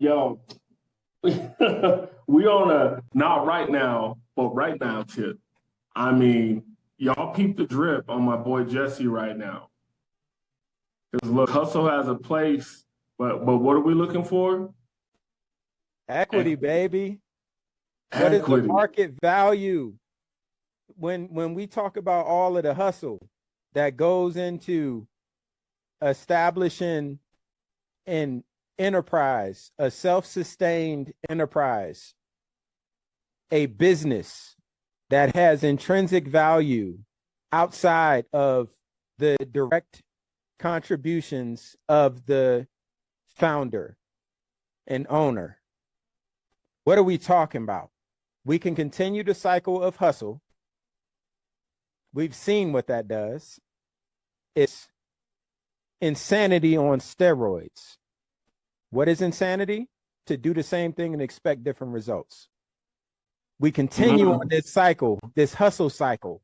Yo, we on a not right now, but right now tip. I mean, y'all peep the drip on my boy Jesse right now. Because look, hustle has a place, but what are we looking for? Equity, baby. What is the Equity. market value? When we talk about all of the hustle that goes into establishing an enterprise, a self-sustained enterprise, a business that has intrinsic value outside of the direct contributions of the founder and owner. What are we talking about? We can continue the cycle of hustle. We've seen what that does. It's insanity on steroids. What is insanity? To do the same thing and expect different results. We continue on this cycle, this hustle cycle,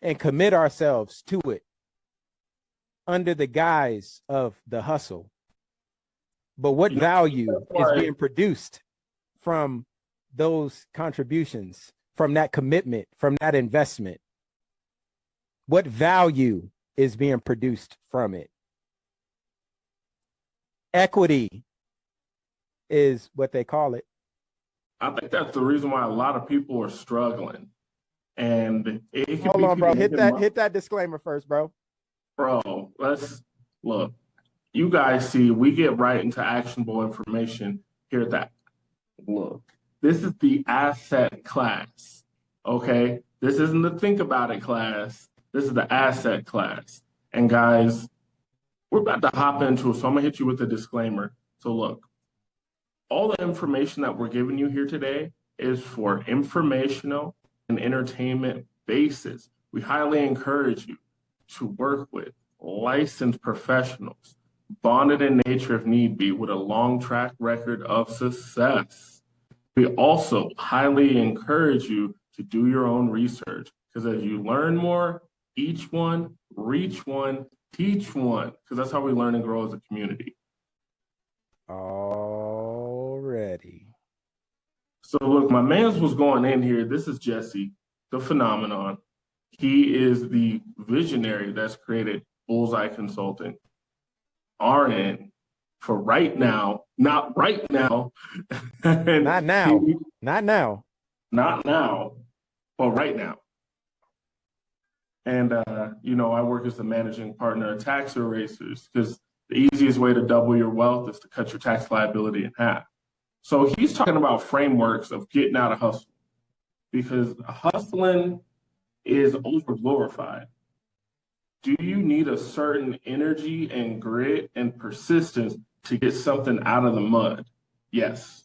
and commit ourselves to it under the guise of the hustle. But what value is being produced from those contributions, from that commitment, from that investment? What value is being produced from it? Equity is what they call it. I think that's the reason why a lot of people are struggling. And it can Hold on, bro. Hit that disclaimer first, bro. Bro, let's look. You guys see, we get right into actionable information here. That look, this is the asset class. Okay, this isn't the think about it class. This is the asset class. And guys, we're about to hop into it, so I'm gonna hit you with a disclaimer. So look, all the information that we're giving you here today is for informational and entertainment basis. We highly encourage you to work with licensed professionals, bonded in nature if need be, with a long track record of success. We also highly encourage you to do your own research, because as you learn more, each one, reach one, teach one, because that's how we learn and grow as a community. Already. So look, my man's was going in here. This is Jesse, the phenomenon. He is the visionary that's created Bullseye Consulting. RN for right now, not right now. Not now. Not now. Not now, but right now. And, I work as the managing partner of tax erasers, because the easiest way to double your wealth is to cut your tax liability in half. So he's talking about frameworks of getting out of hustle, because hustling is over glorified. Do you need a certain energy and grit and persistence to get something out of the mud? Yes.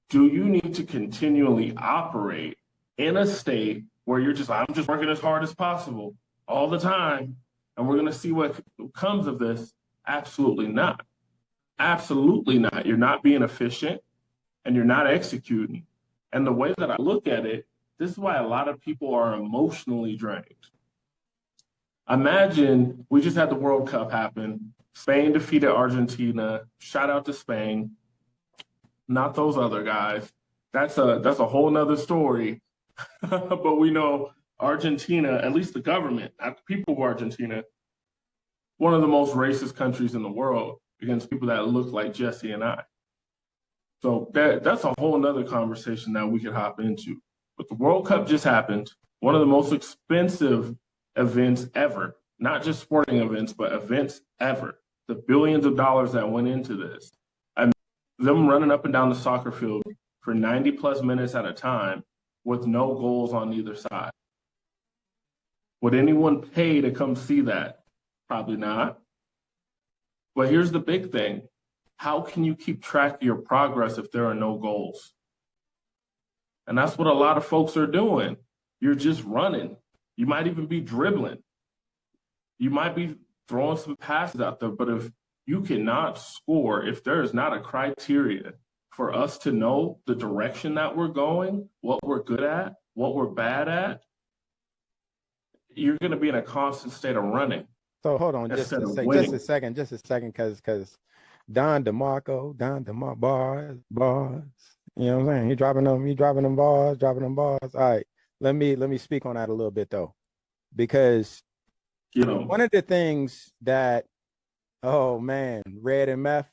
Do you need to continually operate in a state where I'm just working as hard as possible all the time, and we're going to see what comes of this? Absolutely not. Absolutely not. You're not being efficient, and you're not executing. And the way that I look at it, this is why a lot of people are emotionally drained. Imagine we just had the World Cup happen. Spain defeated Argentina. Shout out to Spain. Not those other guys. That's a whole nother story. But we know Argentina, at least the government, not the people of Argentina, one of the most racist countries in the world against people that look like Jesse and I. So that's a whole nother conversation that we could hop into. But the World Cup just happened, one of the most expensive events ever, not just sporting events, but events ever. The billions of dollars that went into this. And them running up and down the soccer field for 90 plus minutes at a time with no goals on either side. Would anyone pay to come see that? Probably not. But here's the big thing. How can you keep track of your progress if there are no goals? And that's what a lot of folks are doing. You're just running. You might even be dribbling. You might be throwing some passes out there, but if you cannot score, if there is not a criteria for us to know the direction that we're going, what we're good at, what we're bad at, you're going to be in a constant state of running. So hold on just a second, because Don DeMarco, Don DeMarco, bars. You know what I'm saying? He dropping them bars, dropping them bars. All right. Let me speak on that a little bit though. Because one of the things that, oh man, Red and Meth,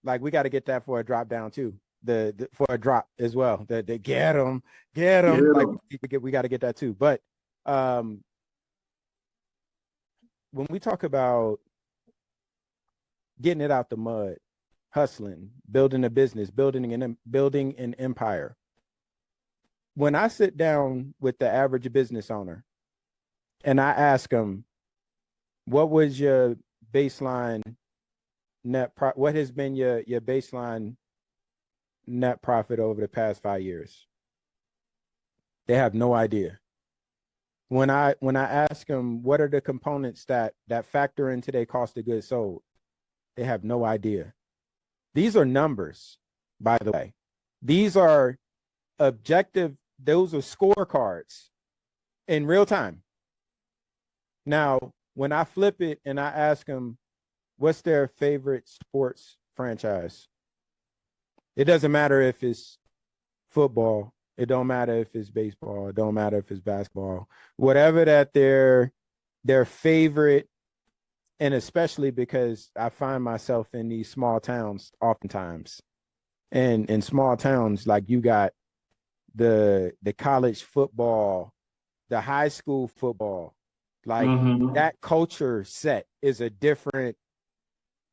like we got to get that for a drop down too. The for a drop as well. The get them. Like we got to get that too. But when we talk about getting it out the mud, hustling, building a business, building an empire. When I sit down with the average business owner and I ask them, what was your baseline what has been your baseline net profit over the past 5 years? They have no idea. When I ask them, what are the components that factor into their cost of goods sold? They have no idea. These are numbers, by the way. These are objective, those are scorecards in real time. Now, when I flip it and I ask them, what's their favorite sports franchise? It doesn't matter if it's football. It don't matter if it's baseball. It don't matter if it's basketball. Whatever that their favorite, and especially because I find myself in these small towns oftentimes. And in small towns, like you got the college football, the high school football, like that culture set is a different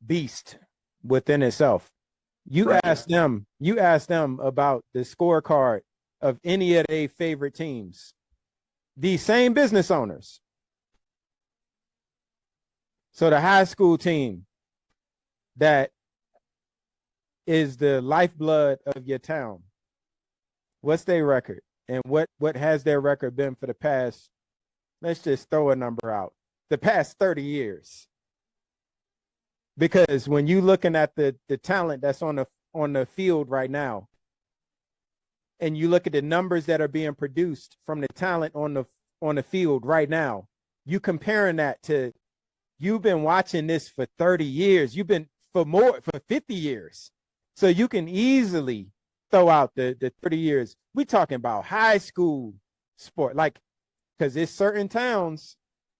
beast within itself. You ask them about the scorecard of any of their favorite teams. These same business owners. So the high school team that is the lifeblood of your town, what's their record? And what has their record been for the past, let's just throw a number out, the past 30 years? Because when you looking at the talent that's on the field right now, and you look at the numbers that are being produced from the talent on the field right now, you comparing that to, you've been watching this for 30 years. You've been for 50 years. So you can easily throw out the 30 years. We're talking about high school sport, like, because there's certain towns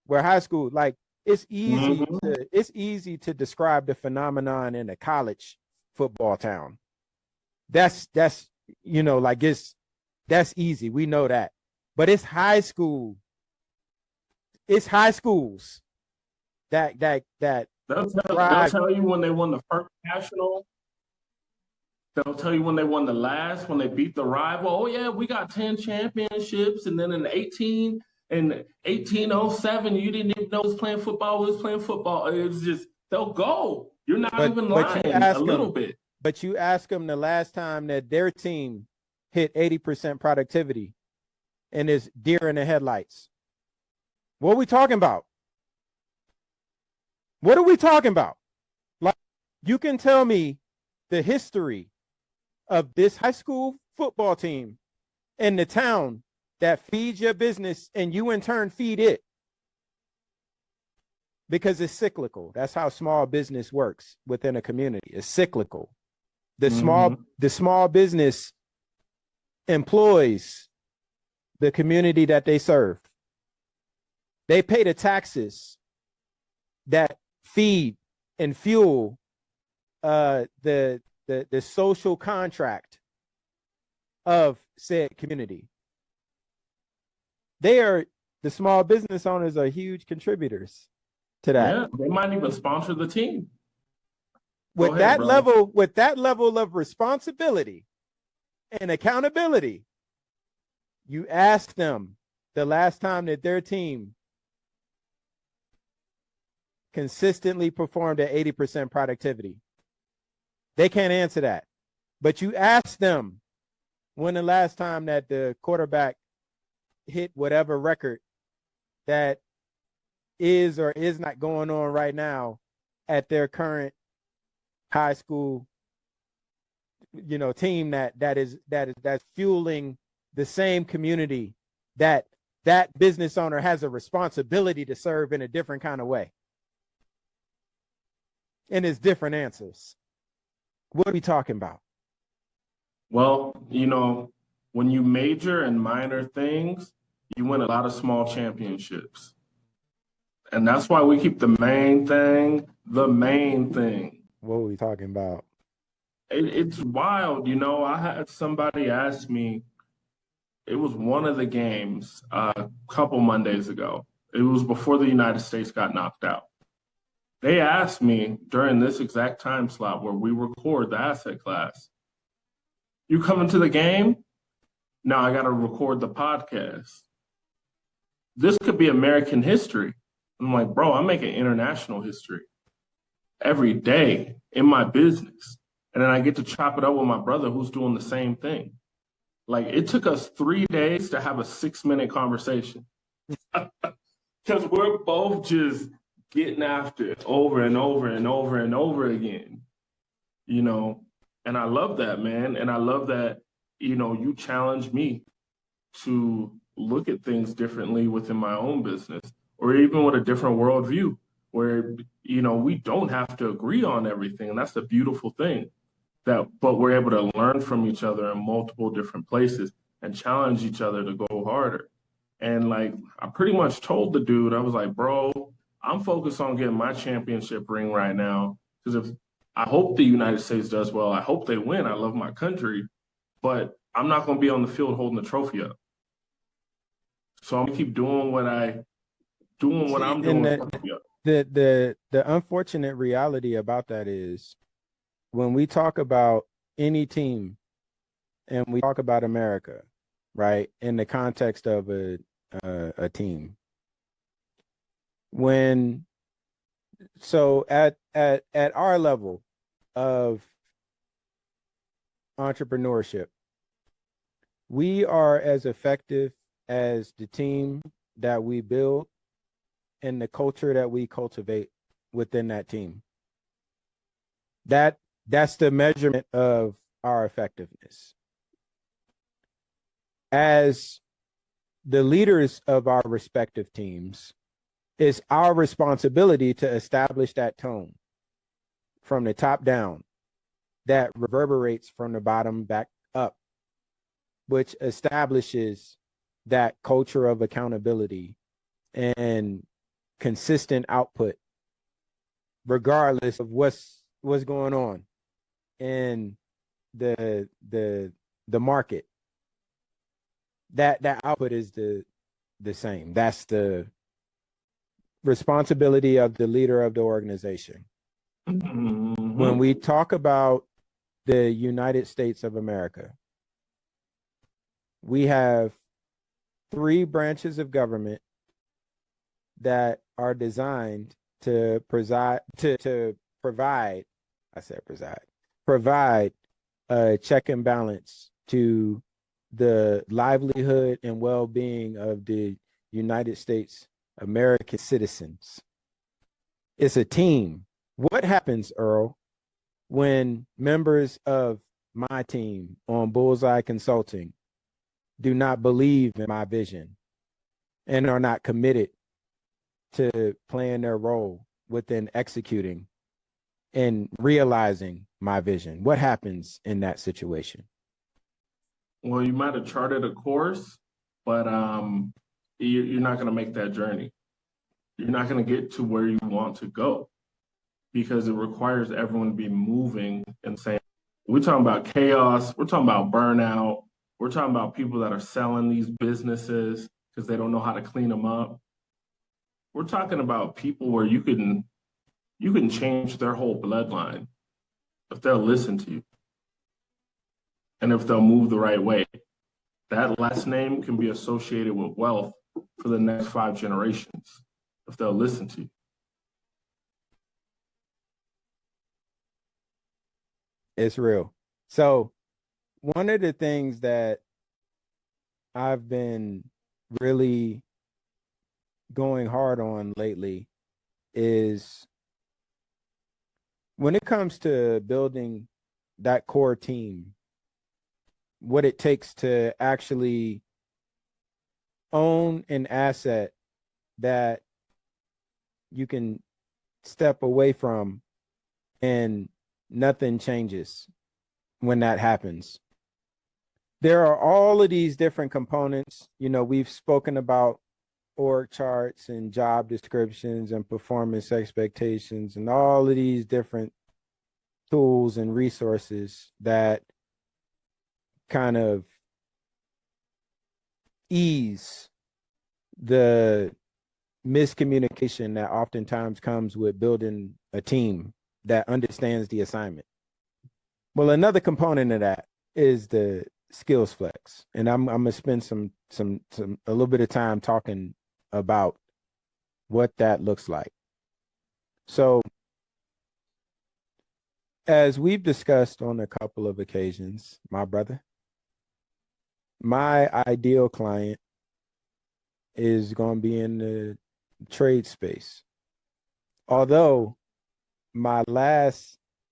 where high school, like, it's easy to describe the phenomenon in a college football town. That's like that's easy. We know that. But it's high school. It's high schools that they'll tell you when they won the first national. They'll tell you when they won the last, when they beat the rival. Oh yeah, we got 10 championships, and then in 1807, you didn't even know it was playing football. It was playing football. It's just, they'll go. You're not even lying a little bit. But you ask them the last time that their team hit 80% productivity and is deer in the headlights. What are we talking about? What are we talking about? Like, you can tell me the history of this high school football team in the town that feeds your business and you in turn feed it, because it's cyclical. That's how small business works within a community. It's cyclical. The small business employs the community that they serve. They pay the taxes that feed and fuel the social contract of said community. The small business owners are huge contributors to that. Yeah, they might even sponsor the team. With that level of responsibility and accountability, you ask them the last time that their team consistently performed at 80% productivity. They can't answer that. But you ask them when the last time that the quarterback hit whatever record that is or is not going on right now at their current high school, team that's fueling the same community that business owner has a responsibility to serve in a different kind of way. And it's different answers. What are we talking about? Well, when you major in minor things, you win a lot of small championships. And that's why we keep the main thing. What are we talking about? It's wild, I had somebody ask me, it was one of the games a couple Mondays ago. It was before the United States got knocked out. They asked me during this exact time slot where we record the asset class, you coming to the game? Now I got to record the podcast. This could be American history. I'm like, bro, I'm making international history every day in my business. And then I get to chop it up with my brother who's doing the same thing. Like, it took us 3 days to have a 6-minute conversation because we're both just getting after it over and over and over and over again, you know. And I love that, man. And I love that, you challenge me to look at things differently within my own business or even with a different worldview where, we don't have to agree on everything. And that's the beautiful thing but we're able to learn from each other in multiple different places and challenge each other to go harder. And like, I pretty much told the dude, I was like, bro, I'm focused on getting my championship ring right now. Because if I hope the United States does well, I hope they win. I love my country, but I'm not going to be on the field holding the trophy up. So I'm gonna keep doing what I'm doing. The unfortunate reality about that is when we talk about any team and we talk about America, right, in the context of a team, at our level of entrepreneurship, we are as effective as the team that we build and the culture that we cultivate within that team. That's the measurement of our effectiveness. As the leaders of our respective teams, it's our responsibility to establish that tone from the top down that reverberates from the bottom back up, which establishes that culture of accountability and consistent output, regardless of what's going on in the market. That output is the same. That's the responsibility of the leader of the organization. Mm-hmm. When we talk about the United States of America, we have 3 branches of government that are designed to provide a check and balance to the livelihood and well-being of the United States American citizens. It's a team. What happens, Earl, when members of my team on Bullseye Consulting do not believe in my vision and are not committed to playing their role within executing and realizing my vision? What happens in that situation? Well, you might have charted a course, but you're not going to make that journey. You're not going to get to where you want to go because it requires everyone to be moving and saying, we're talking about chaos. We're talking about burnout. We're talking about people that are selling these businesses because they don't know how to clean them up. We're talking about people where you can change their whole bloodline if they'll listen to you and if they'll move the right way. That last name can be associated with wealth for the next 5 generations if they'll listen to you. It's real. So one of the things that I've been really going hard on lately is when it comes to building that core team, what it takes to actually own an asset that you can step away from and nothing changes when that happens. There are all of these different components. You know, we've spoken about org charts and job descriptions and performance expectations and all of these different tools and resources that kind of ease the miscommunication that oftentimes comes with building a team that understands the assignment. Well, another component of that is the skills flex, and I'm gonna spend a little bit of time talking about what that looks like. So, as we've discussed on a couple of occasions, my brother, my ideal client is going to be in the trade space. Although my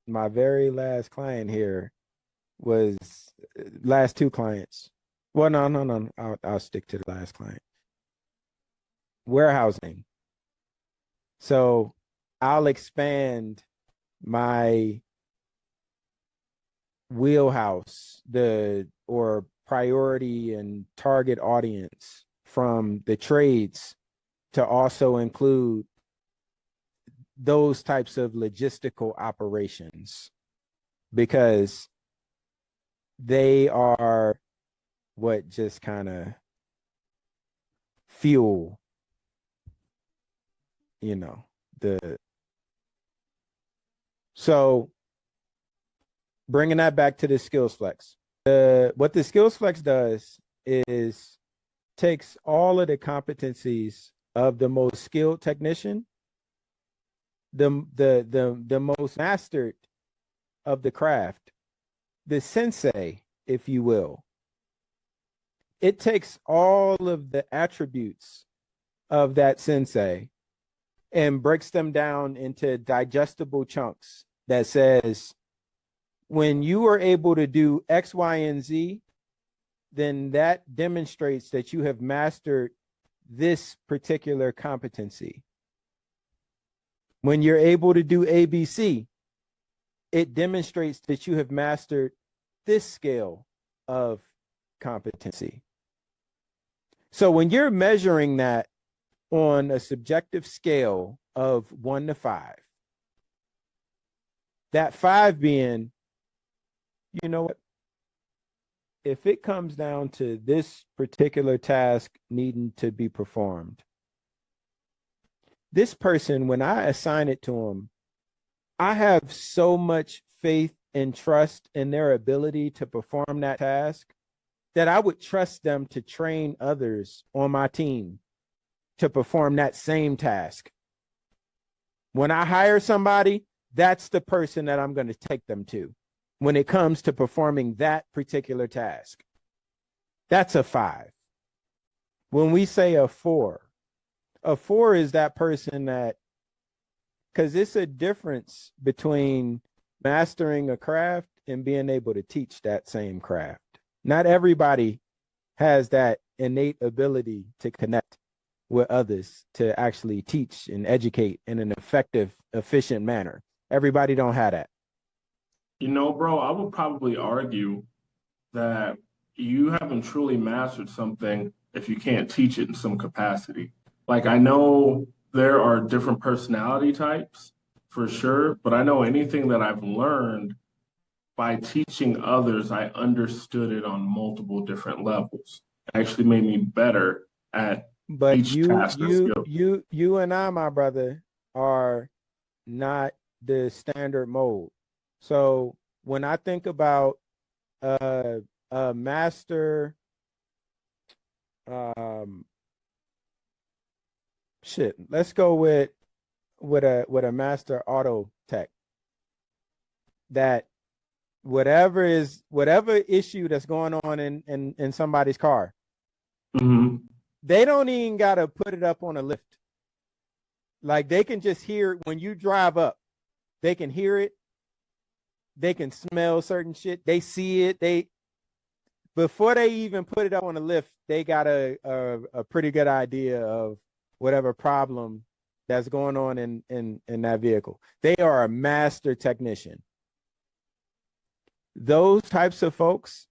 very last client here was last two clients. Well, no. I'll stick to the last client. Warehousing. So I'll expand my wheelhouse, or priority and target audience from the trades to also include those types of logistical operations, because they are what just kind of fuel, so bringing that back to the skills flex. What the skills flex does is takes all of the competencies of the most skilled technician, the most mastered of the craft, the sensei, if you will. It takes all of the attributes of that sensei and breaks them down into digestible chunks that says, when you are able to do X, Y, and Z, then that demonstrates that you have mastered this particular competency. When you're able to do ABC, it demonstrates that you have mastered this scale of competency. So when you're measuring that on a subjective scale of 1 to 5, that 5 being, you know what, if it comes down to this particular task needing to be performed, this person, when I assign it to them, I have so much faith and trust in their ability to perform that task that I would trust them to train others on my team to perform that same task. When I hire somebody, that's the person that I'm going to take them to when it comes to performing that particular task. That's a 5. When we say a 4 is that person that, because it's a difference between mastering a craft and being able to teach that same craft. Not everybody has that innate ability to connect with others, to actually teach and educate in an effective, efficient manner. Everybody don't have that. Bro, I would probably argue that you haven't truly mastered something if you can't teach it in some capacity. Like, I know there are different personality types for sure, but I know anything that I've learned by teaching others, I understood it on multiple different levels. It actually made me better at But each task or skill. you and I, my brother, are not the standard mold. So when I think about a master, let's go with a master auto tech, that whatever issue that's going on in somebody's car, they don't even gotta put it up on a lift. Like, they can just hear it when you drive up. They can hear it. They can smell certain shit. They see it. Before they even put it up on a lift, they got a pretty good idea of whatever problem that's going on in that vehicle. They are a master technician. those types of folks,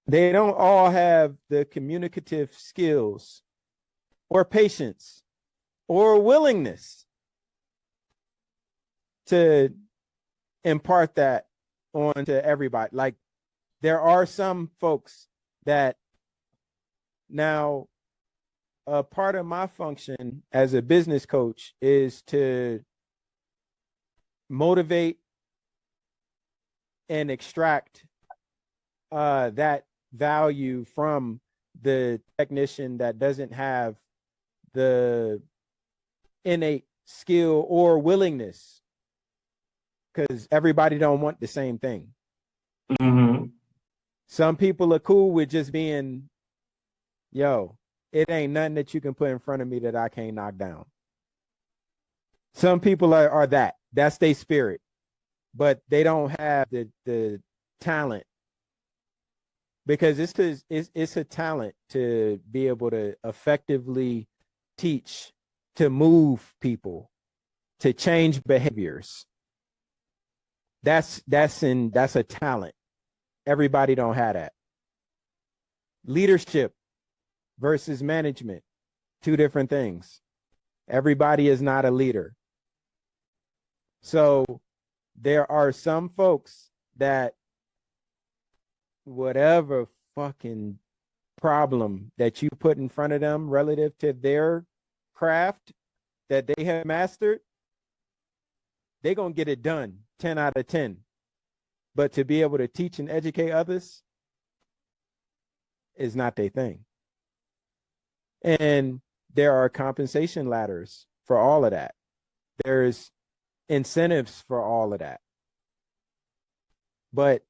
they don't all have the communicative skills or patience or willingness to impart that on to everybody. Like, there are some folks that now, a part of my function as a business coach is to motivate and extract that value from the technician that doesn't have the innate skill or willingness, because everybody don't want the same thing. Mm-hmm. Some people are cool with just being, yo, it ain't nothing that you can put in front of me that I can't knock down. Some people are that's their spirit, but they don't have the talent, because it's a talent to be able to effectively teach, to move people, to change behaviors. That's a talent. Everybody don't have that. Leadership versus management, two different things. Everybody is not a leader. So there are some folks that whatever fucking problem that you put in front of them relative to their craft that they have mastered, they're going to get it done 10 out of 10. But to be able to teach and educate others is not their thing. And there are compensation ladders for all of that. There's incentives for all of that. But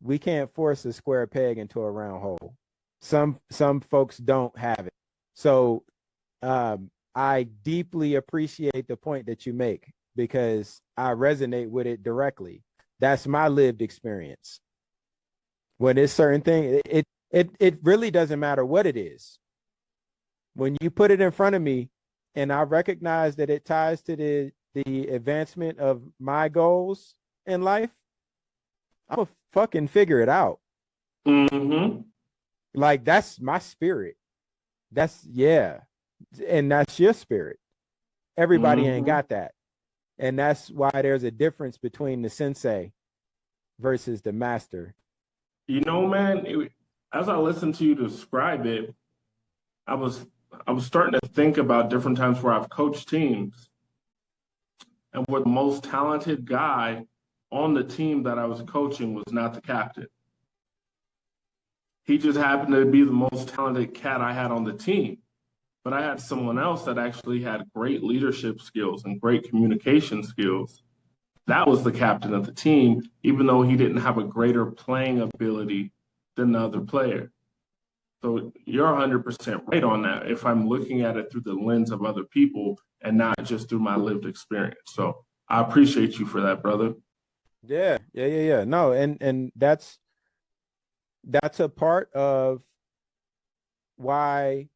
we can't force a square peg into a round hole. Some folks don't have it. So I deeply appreciate the point that you make, because I resonate with it directly. That's my lived experience. When it's certain thing, it really doesn't matter what it is. When you put it in front of me and I recognize that it ties to the advancement of my goals in life, I'm gonna fucking figure it out. Mm-hmm. Like, that's my spirit. That's, yeah. And that's your spirit. Everybody ain't got that. And that's why there's a difference between the sensei versus the master. You know, man, as I listened to you describe it, I was starting to think about different times where I've coached teams, and where the most talented guy on the team that I was coaching was not the captain. He just happened to be the most talented cat I had on the team. But I had someone else that actually had great leadership skills and great communication skills. That was the captain of the team, even though he didn't have a greater playing ability than the other player. So you're 100% right on that if I'm looking at it through the lens of other people and not just through my lived experience. So I appreciate you for that, brother. Yeah. No, and that's a part of why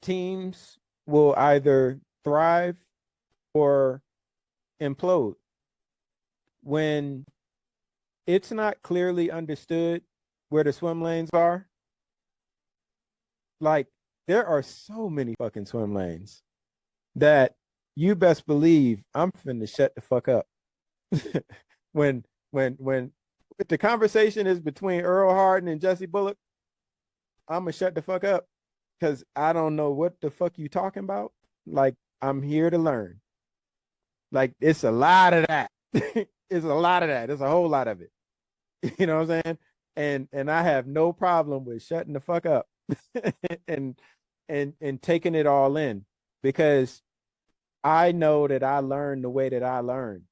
teams will either thrive or implode. When it's not clearly understood where the swim lanes are, like, there are so many fucking swim lanes that you best believe I'm finna shut the fuck up. when if the conversation is between Earl Harden and Jesse Bullock, I'm gonna shut the fuck up, because I don't know what the fuck you talking about. Like, I'm here to learn. Like, it's a lot of that. It's a lot of that. There's a whole lot of it. You know what I'm saying? And I have no problem with shutting the fuck up and taking it all in, because I know that I learned the way that I learned,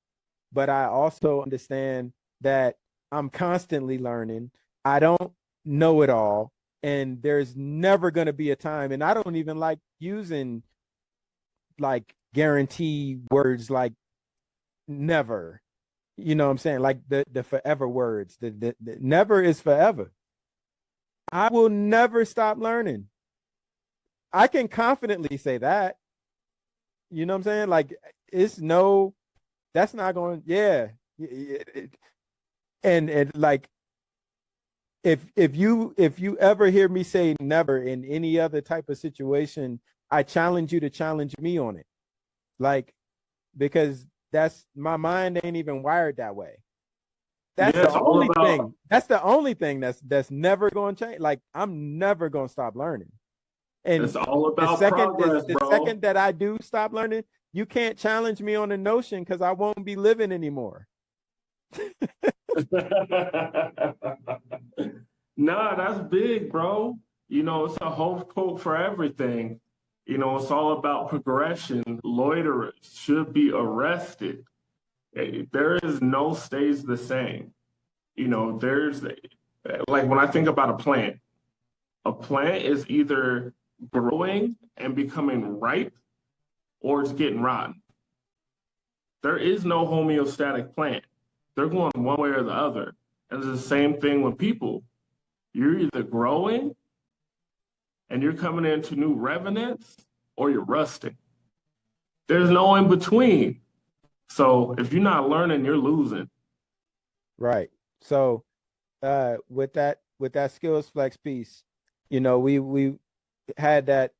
but I also understand that I'm constantly learning. I don't know it all, and there's never going to be a time, and I don't even like using like guarantee words like never. You know what I'm saying? Like the forever words. The never is forever. I will never stop learning. I can confidently say that. You know what I'm saying? Like, that's not going, yeah. And like, if you ever hear me say never in any other type of situation, I challenge you to challenge me on it. Like, because that's my mind ain't even wired that way. That's Yeah, the it's all only about thing. That's the only thing that's never going to change. Like, I'm never going to stop learning. And it's all the about second progress, the bro. second that I do stop learning, you can't challenge me on the notion because I won't be living anymore. Nah, that's big, bro. You know, it's a whole quote for everything. You know, it's all about progression. Loiterers should be arrested. There is no stays the same. You know, there's like when I think about a plant is either growing and becoming ripe or it's getting rotten. There is no homeostatic plant. They're going one way or the other. And it's the same thing with people. You're either growing and you're coming into new revenants or you're rusting. There's no in between. So if you're not learning, you're losing. Right. So with that skills flex piece, we had that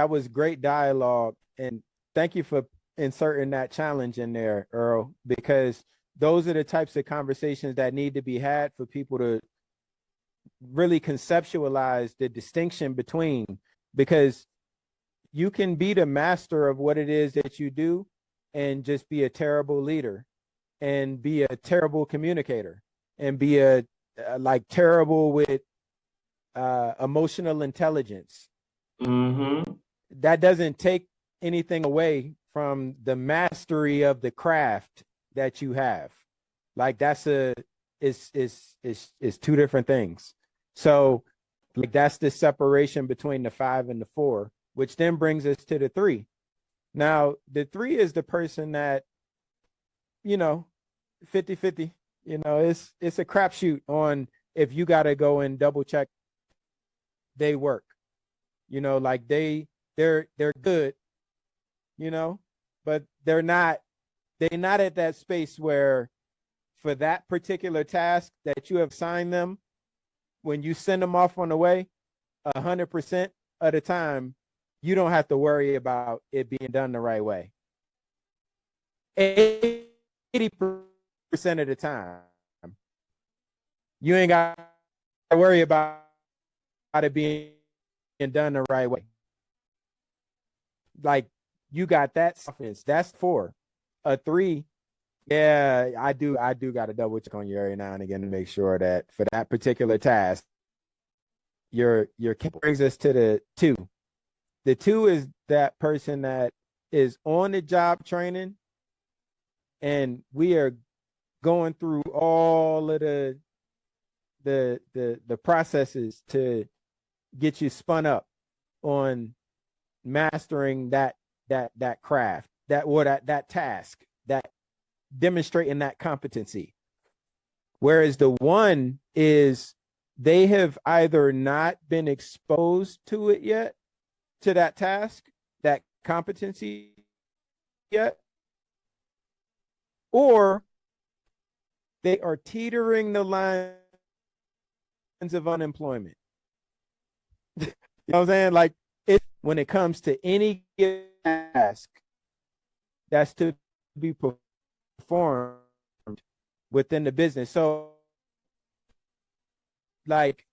was great dialogue, and thank you for inserting that challenge in there, Earl, because those are the types of conversations that need to be had for people to really conceptualize the distinction between, because you can be the master of what it is that you do and just be a terrible leader and be a terrible communicator and be a like terrible with emotional intelligence. Mm-hmm. That doesn't take anything away from the mastery of the craft that you have. Like, that's a is two different things. So like, that's the separation between the 5 and the 4, which then brings us to the 3. Now, the 3 is the person that, you know, 50-50. It's a crapshoot on if you got to go and double check they work. Like, they're good, but they're not at that space where, for that particular task that you have assigned them, when you send them off on the way, 100% of the time, you don't have to worry about it being done the right way. 80% of the time, you ain't got to worry about it being done the right way. Like, you got that offense. That's 4. A 3, yeah, I do got to double check on you every now and again to make sure that for that particular task, your brings us to the 2. The 2 is that person that is on the job training, and we are going through all of the processes to get you spun up on mastering that craft, that task, that demonstrating that competency. Whereas the 1 is, they have either not been exposed to it yet, to that task, that competency yet, or they are teetering the lines of unemployment. You know what I'm saying? Like, when it comes to any task that's to be performed within the business. So, like,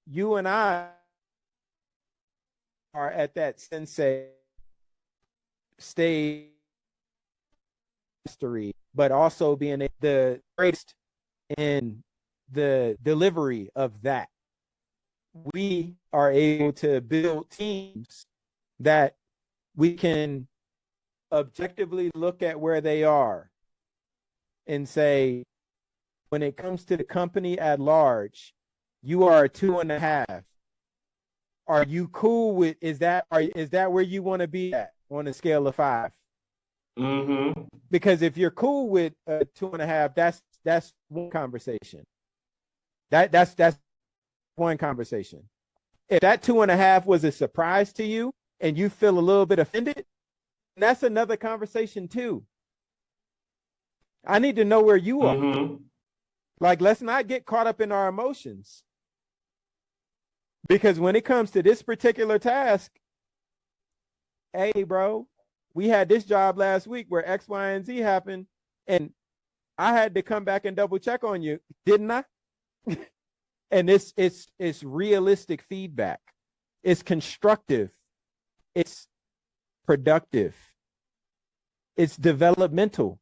you and I are at that Sensei stage history, but also being the greatest in the delivery of that. We are able to build teams that we can objectively look at where they are and say, when it comes to the company at large, you are a 2.5. Are you cool with, is that where you want to be at on a scale of 5? Mm-hmm. Because if you're cool with a 2.5, that's one conversation. That's one conversation. If that 2.5 was a surprise to you and you feel a little bit offended, that's another conversation too. I need to know where you are. Mm-hmm. Like, let's not get caught up in our emotions. Because when it comes to this particular task, hey, bro, we had this job last week where X, Y, and Z happened, and I had to come back and double check on you, didn't I? And it's realistic feedback. It's constructive. It's productive. It's developmental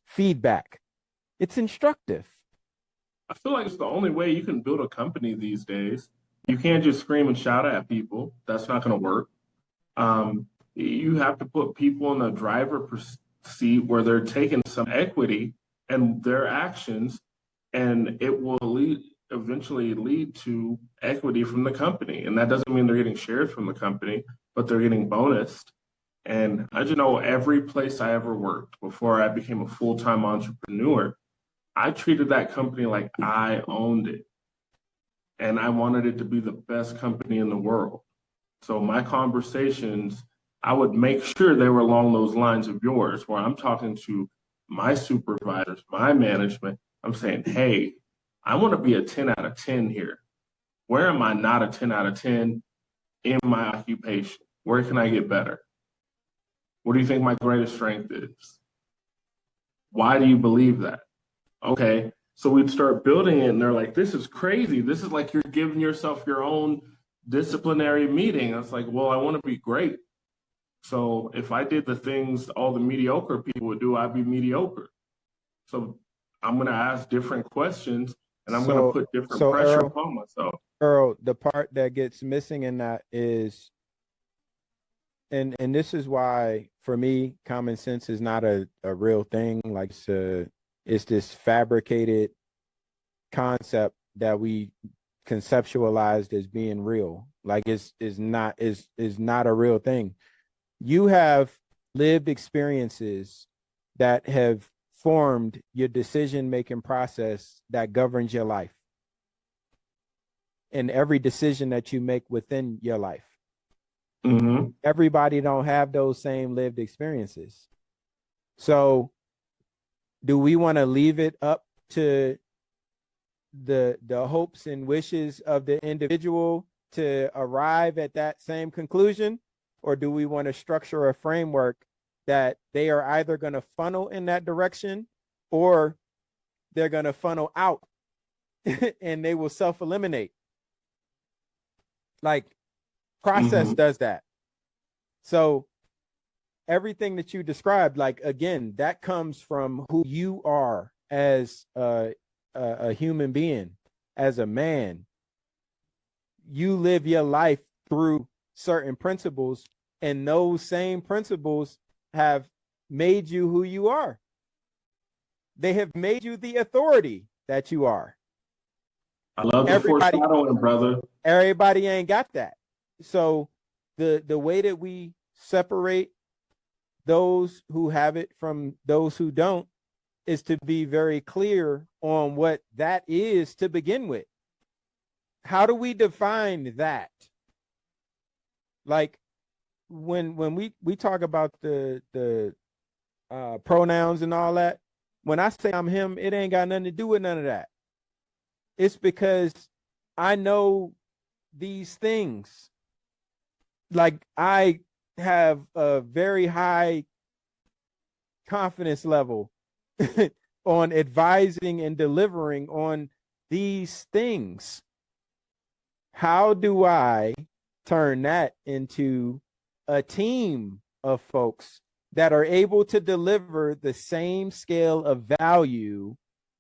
feedback. It's instructive. I feel like it's the only way you can build a company these days. You can't just scream and shout at people. That's not going to work. You have to put people in the seat where they're taking some equity in their actions, and it will eventually lead to equity from the company. And that doesn't mean they're getting shares from the company, but they're getting bonused. And I just know every place I ever worked before I became a full-time entrepreneur, I treated that company like I owned it. And I wanted it to be the best company in the world. So my conversations, I would make sure they were along those lines of yours, where I'm talking to my supervisors, my management. I'm saying, hey, I want to be a 10 out of 10 here. Where am I not a 10 out of 10 in my occupation? Where can I get better? What do you think my greatest strength is? Why do you believe that? Okay. So we'd start building it, and they're like, this is crazy. This is like you're giving yourself your own disciplinary meeting. I was like, well, I want to be great. So if I did the things all the mediocre people would do, I'd be mediocre. So I'm going to ask different questions, and I'm going to put different pressure upon myself. Earl, the part that gets missing in that is, and this is why for me, common sense is not a real thing. Like it's this fabricated concept that we conceptualized as being real. Like is not a real thing. You have lived experiences that have formed your decision-making process that governs your life and every decision that you make within your life. Mm-hmm. Everybody don't have those same lived experiences. So do we want to leave it up to the hopes and wishes of the individual to arrive at that same conclusion? Or do we want to structure a framework that they are either going to funnel in that direction or they're going to funnel out and they will self-eliminate? Like process does that. So everything that you described, like, again, that comes from who you are as a human being, as a man. You live your life through certain principles, and those same principles have made you who you are. They have made you the authority that you are. I love the foreshadowing, brother. Everybody ain't got that. So the way that we separate those who have it from those who don't is to be very clear on what that is to begin with. How do we define that? Like when we talk about the pronouns and all that, when I say I'm him, it ain't got nothing to do with none of that. It's because I know these things. Like I have a very high confidence level on advising and delivering on these things. How do I turn that into a team of folks that are able to deliver the same scale of value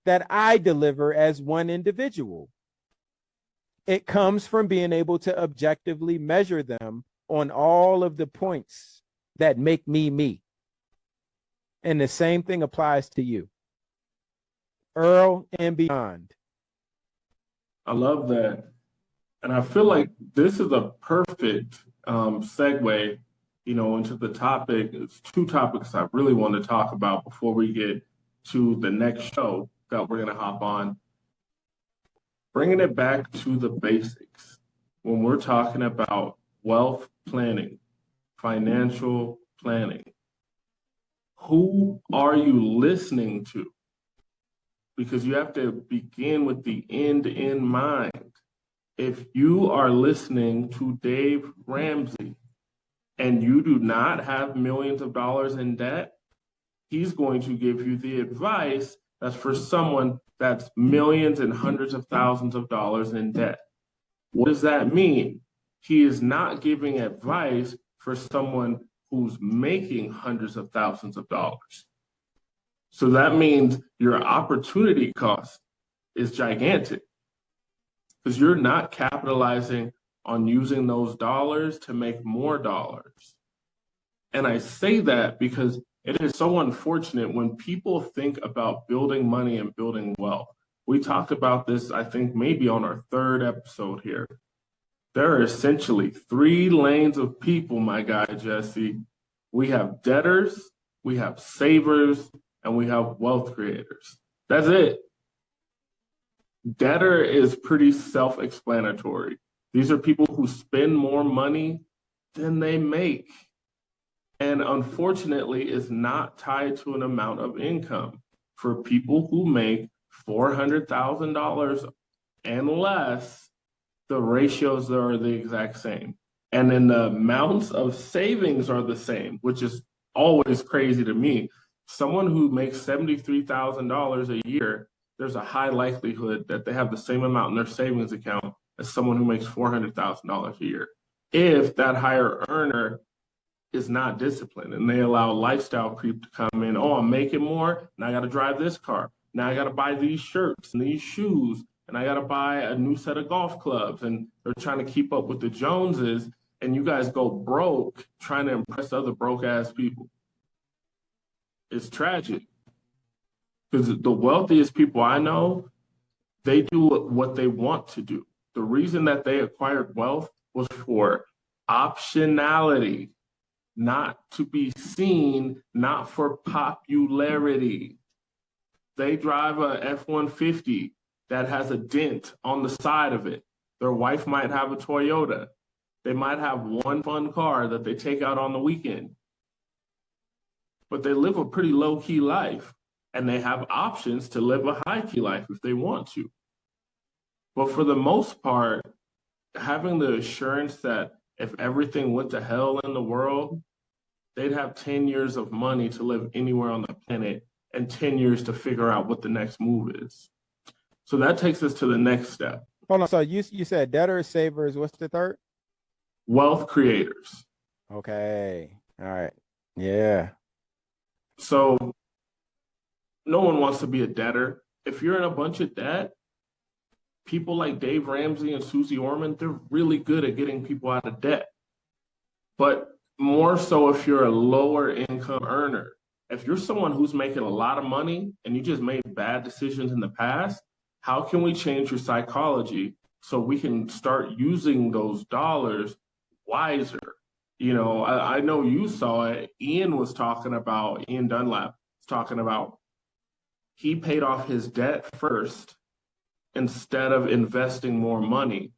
that I deliver as one individual? It comes from being able to objectively measure them on all of the points that make me me. And the same thing applies to you, Earl, and beyond. I love that. And I feel like this is a perfect segue, into the topic. It's two topics I really want to talk about before we get to the next show that we're going to hop on. Bringing it back to the basics. When we're talking about wealth planning, financial planning, Who are you listening to? Because you have to begin with the end in mind. If you are listening to Dave Ramsey and you do not have millions of dollars in debt, he's going to give you the advice that's for someone that's millions and hundreds of thousands of dollars in debt. What does that mean? He is not giving advice for someone who's making hundreds of thousands of dollars. So that means your opportunity cost is gigantic because you're not capitalizing on using those dollars to make more dollars. And I say that because it is so unfortunate when people think about building money and building wealth. We talked about this, I think, maybe on our third episode here. There are essentially three lanes of people, my guy, Jesse. We have debtors, we have savers, and we have wealth creators. That's it. Debtor is pretty self-explanatory. These are people who spend more money than they make. And unfortunately, is not tied to an amount of income. For people who make $400,000 and less, the ratios are the exact same. And then the amounts of savings are the same, which is always crazy to me. Someone who makes $73,000 a year, there's a high likelihood that they have the same amount in their savings account as someone who makes $400,000 a year. If that higher earner is not disciplined and they allow lifestyle creep to come in. Oh, I'm making more. Now I got to drive this car. Now I got to buy these shirts and these shoes. And I got to buy a new set of golf clubs. And they're trying to keep up with the Joneses. And you guys go broke trying to impress other broke ass people. It's tragic because the wealthiest people I know, they do what they want to do. The reason that they acquired wealth was for optionality, not to be seen, not for popularity. They drive a F-150 that has a dent on the side of it. Their wife might have a Toyota. They might have one fun car that they take out on the weekend. But they live a pretty low-key life, and they have options to live a high-key life if they want to. But for the most part, having the assurance that if everything went to hell in the world, they'd have 10 years of money to live anywhere on the planet and 10 years to figure out what the next move is. So that takes us to the next step. Hold on. So you said debtors, savers. What's the third? Wealth creators. Okay. All right. Yeah. So no one wants to be a debtor. If you're in a bunch of debt, people like Dave Ramsey and Susie Orman, they're really good at getting people out of debt. But more so if you're a lower income earner. If you're someone who's making a lot of money and you just made bad decisions in the past, how can we change your psychology so we can start using those dollars wiser? You know, I know you saw it. Ian Dunlap was talking about he paid off his debt first instead of investing more money.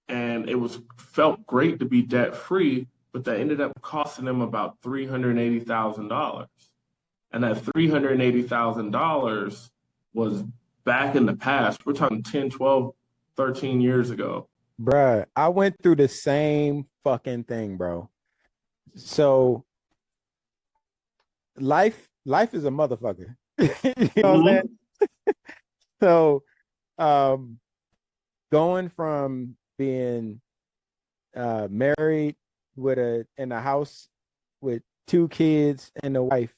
And it felt great to be debt free, but that ended up costing him about $380,000. And that $380,000 was back in the past. We're talking 10, 12, 13 years ago. Bruh, I went through the same fucking thing, bro. So life is a motherfucker. You know what I'm saying? So going from being married in a house with two kids and a wife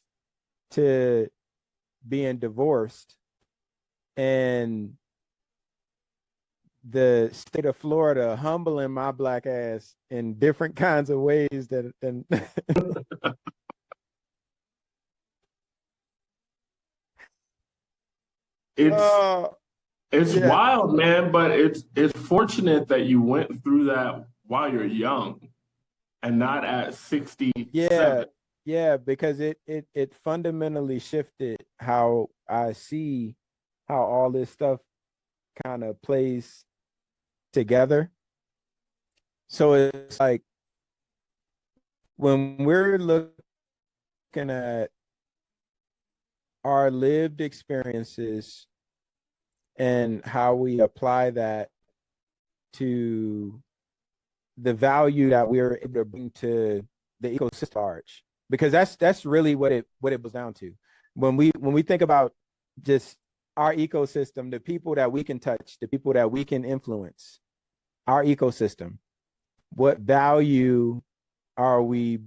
to being divorced and the state of Florida humbling my black ass in different kinds of ways than it's wild, man, but it's fortunate that you went through that while you're young and not at 67. Yeah, because it fundamentally shifted how I see how all this stuff kind of plays together. So it's like when we're looking at our lived experiences and how we apply that to the value that we're able to bring to the ecosystem large, because that's really what it was down to. When we think about just our ecosystem, the people that we can touch, the people that we can influence, our ecosystem, what value are we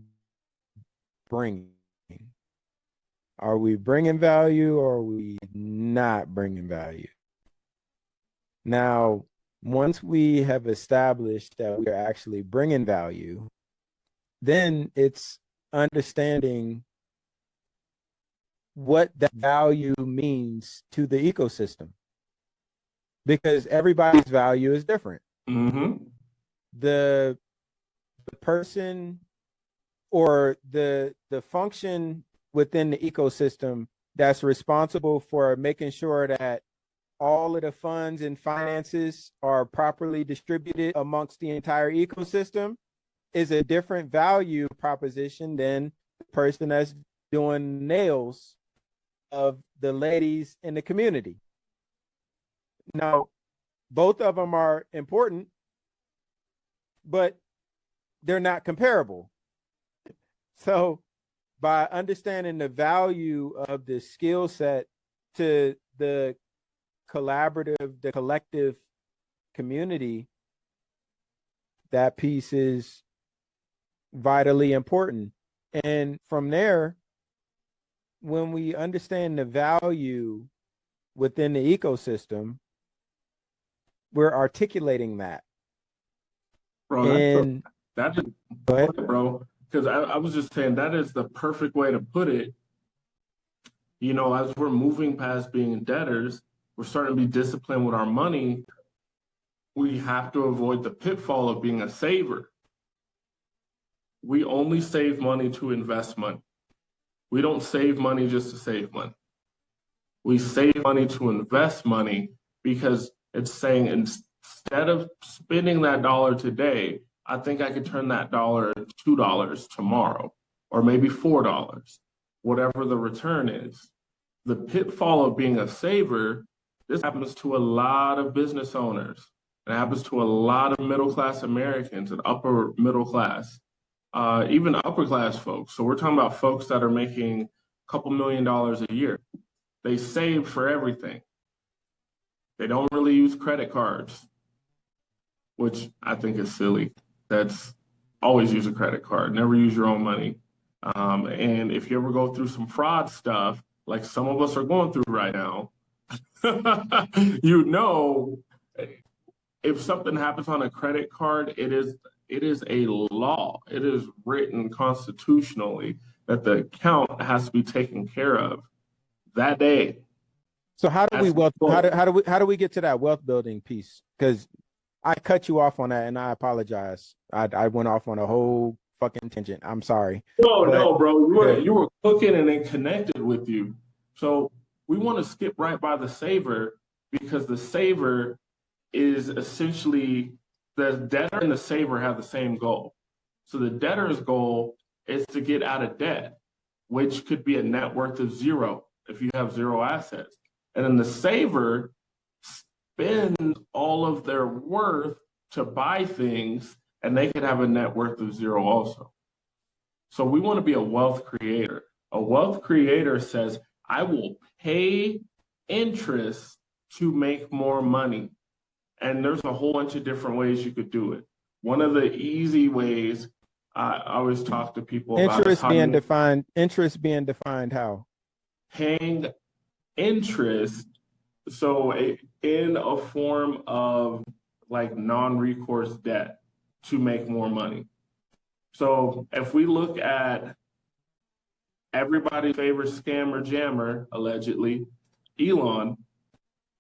bringing? Are we bringing value, or are we not bringing value? Now, once we have established that we are actually bringing value, then it's understanding what that value means to the ecosystem, because everybody's value is different. Mm-hmm. The person or the function within the ecosystem that's responsible for making sure that all of the funds and finances are properly distributed amongst the entire ecosystem is a different value proposition than the person that's doing nails of the ladies in the community. Now, both of them are important, but they're not comparable. So by understanding the value of the skill set to the collaborative, the collective community, that piece is vitally important. And from there, when we understand the value within the ecosystem, we're articulating that. Bro, and that is, go ahead. bro, because I was just saying that is the perfect way to put it. You know, as we're moving past being debtors, we're starting to be disciplined with our money. We have to avoid the pitfall of being a saver. We only save money to invest money. We don't save money just to save money. We save money to invest money because it's saying instead of spending that dollar today, I think I could turn that dollar into $2 tomorrow, or maybe $4, whatever the return is. The pitfall of being a saver, this happens to a lot of business owners. It happens to a lot of middle-class Americans and upper middle class, even upper class folks. So we're talking about folks that are making a couple $1,000,000 a year. They save for everything. They don't really use credit cards, which I think is silly. That's always use a credit card. Never use your own money. And if you ever go through some fraud stuff, like some of us are going through right now, you know, if something happens on a credit card, it is a law. It is written constitutionally that the account has to be taken care of that day. So how do we get to that wealth building piece? Because I cut you off on that, and I apologize. I went off on a whole fucking tangent. I'm sorry. No, bro. You were cooking and it connected with you. So we want to skip right by the saver, because the saver is essentially, the debtor and the saver have the same goal. So the debtor's goal is to get out of debt, which could be a net worth of zero if you have zero assets. And then the saver spends all of their worth to buy things, and they could have a net worth of zero also. So we want to be a wealth creator. A wealth creator says, I will pay interest to make more money. And there's a whole bunch of different ways you could do it. One of the easy ways I always talk to people about interest being defined how? Paying interest, so in a form of like non-recourse debt to make more money. So if we look at everybody's favorite scammer jammer, allegedly, Elon,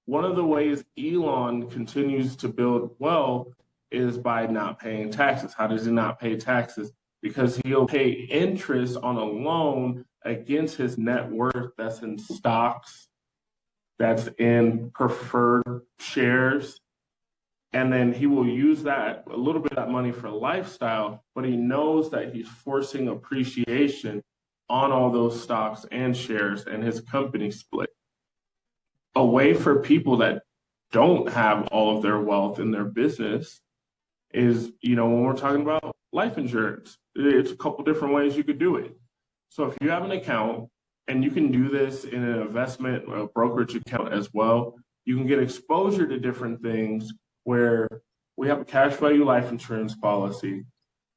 one of the ways Elon continues to build wealth is by not paying taxes. How does he not pay taxes? Because he'll pay interest on a loan against his net worth that's in stocks, that's in preferred shares. And then he will use that, a little bit of that money for lifestyle, but he knows that he's forcing appreciation on all those stocks and shares and his company split. A way for people that don't have all of their wealth in their business is, when we're talking about life insurance, it's a couple different ways you could do it. So if you have an account, and you can do this in an investment or a brokerage account as well, you can get exposure to different things where we have a cash value life insurance policy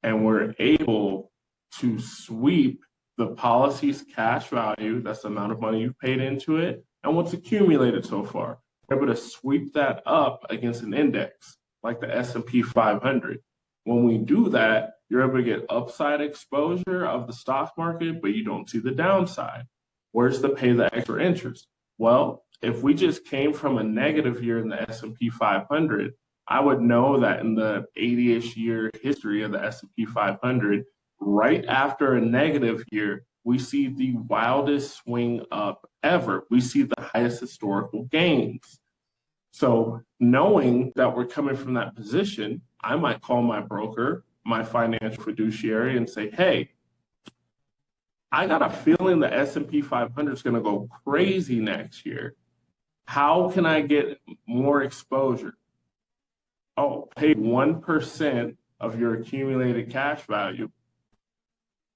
and we're able to sweep the policy's cash value, that's the amount of money you've paid into it, and what's accumulated so far. We're able to sweep that up against an index like the S&P 500. When we do that, you're able to get upside exposure of the stock market, but you don't see the downside. Where's the pay the extra interest? Well, if we just came from a negative year in the S&P 500, I would know that in the 80-ish year history of the S&P 500, right after a negative year, we see the wildest swing up ever. We see the highest historical gains. So knowing that we're coming from that position, I might call my broker, my financial fiduciary, and say, hey, I got a feeling the S&P 500 is going to go crazy next year. How can I get more exposure? Oh, pay 1% of your accumulated cash value,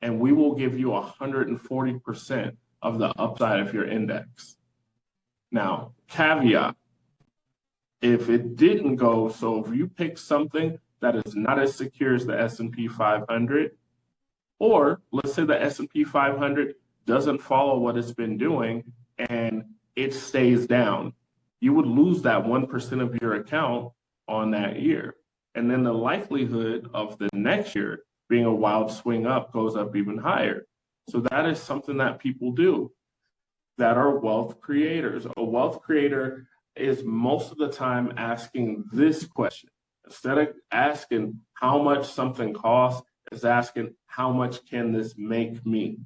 and we will give you 140% of the upside of your index. Now, caveat, if it didn't go, so if you pick something that is not as secure as the S&P 500, or let's say the S&P 500 doesn't follow what it's been doing and it stays down, you would lose that 1% of your account on that year. And then the likelihood of the next year being a wild swing up goes up even higher. So that is something that people do that are wealth creators. A wealth creator is most of the time asking this question. Instead of asking how much something costs, is asking how much can this make me?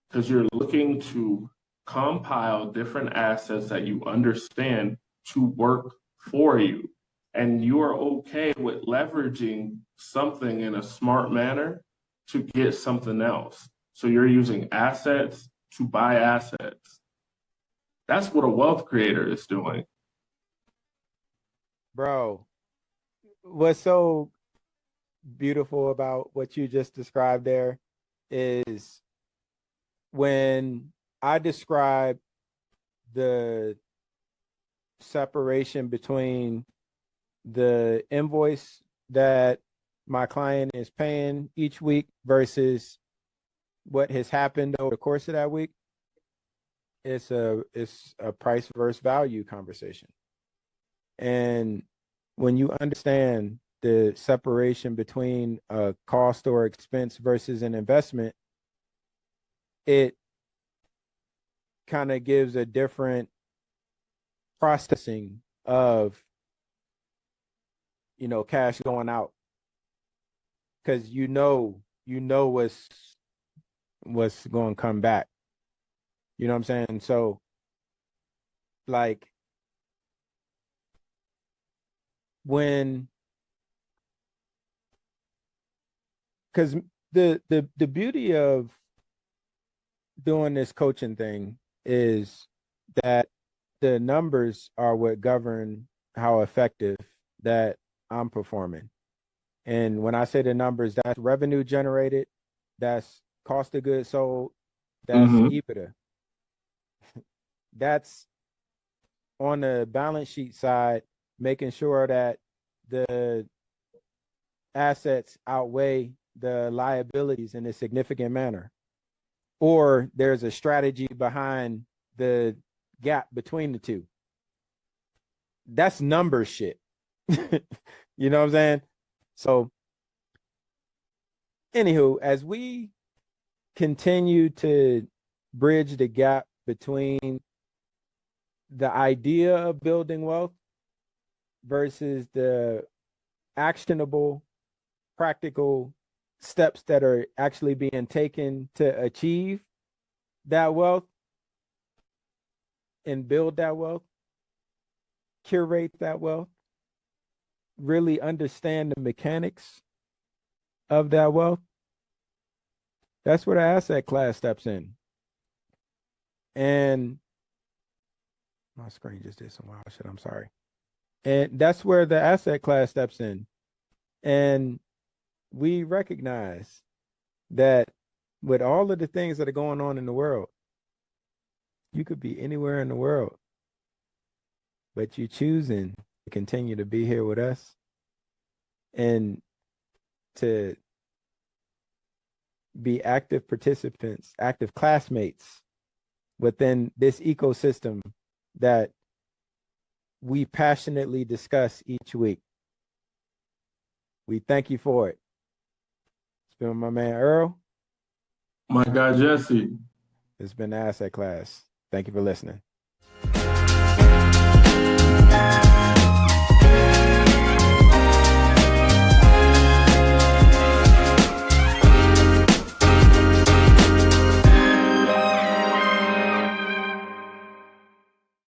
Because you're looking to compile different assets that you understand to work for you. And you are okay with leveraging something in a smart manner to get something else. So you're using assets to buy assets. That's what a wealth creator is doing. Bro, what's so beautiful about what you just described there is when I describe the separation between the invoice that my client is paying each week versus what has happened over the course of that week, it's a price versus value conversation. And when you understand the separation between a cost or expense versus an investment, it kind of gives a different processing of cash going out, because you know what's going to come back. You know what I'm saying? So like because the beauty of doing this coaching thing is that the numbers are what govern how effective that I'm performing. And when I say the numbers, that's revenue generated, that's cost of goods sold, that's EBITDA. That's on the balance sheet side, making sure that the assets outweigh the liabilities in a significant manner, or there's a strategy behind the gap between the two. That's number shit. You know what I'm saying? So anywho, as we continue to bridge the gap between the idea of building wealth versus the actionable, practical steps that are actually being taken to achieve that wealth and build that wealth, curate that wealth, really understand the mechanics of that wealth, That's where the asset class steps in. And my screen just did some wild shit. I'm sorry. And that's where the asset class steps in. And we recognize that with all of the things that are going on in the world, you could be anywhere in the world, but you choosing to continue to be here with us and to be active participants, active classmates within this ecosystem that we passionately discuss each week. We thank you for it. It's been my man Earl. My guy Jesse. It's been the asset class. Thank you for listening.